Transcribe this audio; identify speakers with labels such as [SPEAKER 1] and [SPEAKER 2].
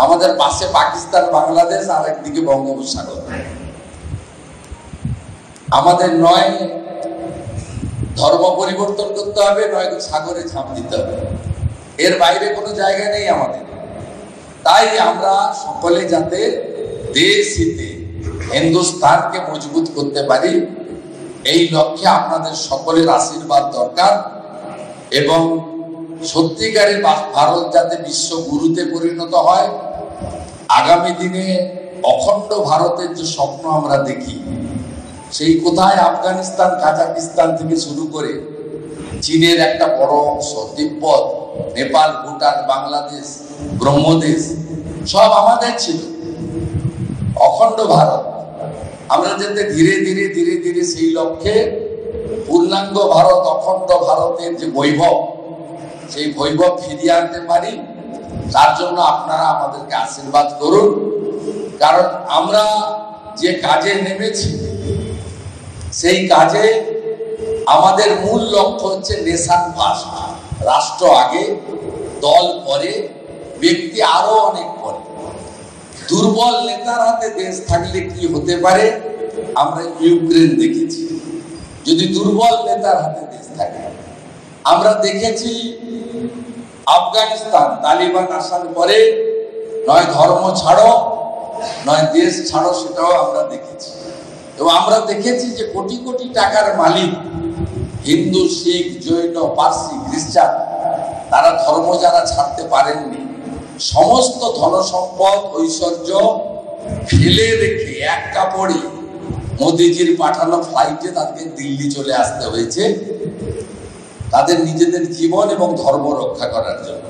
[SPEAKER 1] আমাদের পাশে পাকিস্তান, বাংলাদেশ, আর একদিকে বঙ্গোপসাগর। আমাদের নয় ধর্ম পরিবর্তন করতে হবে, নয় সাগরে ঝাঁপ দিতে হবে, এর বাইরে কোনো জায়গা নেই আমাদের। তাই আমরা সকলে যাতে দেশ হিতে হিন্দুস্তানকে মজবুত করতে পারি, এই লক্ষ্যে আপনাদের সকলের আশীর্বাদ দরকার। এবং সত্যিকারের ভারত যাতে বিশ্বগুরুতে পরিণত হয়, আগামী দিনে অখণ্ড ভারতের যে স্বপ্ন আমরা দেখি, সেই কোথায় আফগানিস্তান, কাজাকিস্তান থেকে শুরু করে চীনের একটা বড় অংশ, তিব্বত, নেপাল, ভুটান, বাংলাদেশ, ব্রহ্মদেশ সব আমাদের ছিল। অখণ্ড ভারত আমরা যাতে ধীরে ধীরে ধীরে ধীরে সেই লক্ষ্যে পূর্ণাঙ্গ ভারত, অখণ্ড ভারতের যে বৈভব, সেই বৈভব ফিরিয়ে আনতে পারি, তার জন্য আপনারা আমাদেরকে আশীর্বাদ করুন। কারণ আমরা যে কাজে নেমেছি, সেই কাজে আমাদের মূল লক্ষ্য হচ্ছে নেশন ফার্স্ট, রাষ্ট্র আগে, দল পরে, ব্যক্তি আরো অনেক পরে। দুর্বল নেতার হাতে দেশ থাকলে কি হতে পারে আমরা ইউক্রেন দেখেছি, যদি দুর্বল নেতার হাতে দেশ থাকে। আমরা দেখেছি আফগানিস্তান, তালিবান আসার পরে নয় ধর্ম ছাড়ো, নয় দেশ ছাড়ো, সেটাও আমরা দেখেছি। এবং আমরা দেখেছি যে কোটি কোটি টাকার মালিক হিন্দু, শিখ, জৈন, পার্সি, খ্রিস্টান, তারা ধর্ম যারা ছাড়তে পারেননি, সমস্ত ধনসম্পদ, ঐশ্বর্য ফেলে রেখে এক কাপড়ে মোদিজির পাঠানো ফ্লাইটে তাদের দিল্লি চলে আসতে হয়েছে, তাদের নিজেদের জীবন এবং ধর্ম রক্ষা করার জন্য।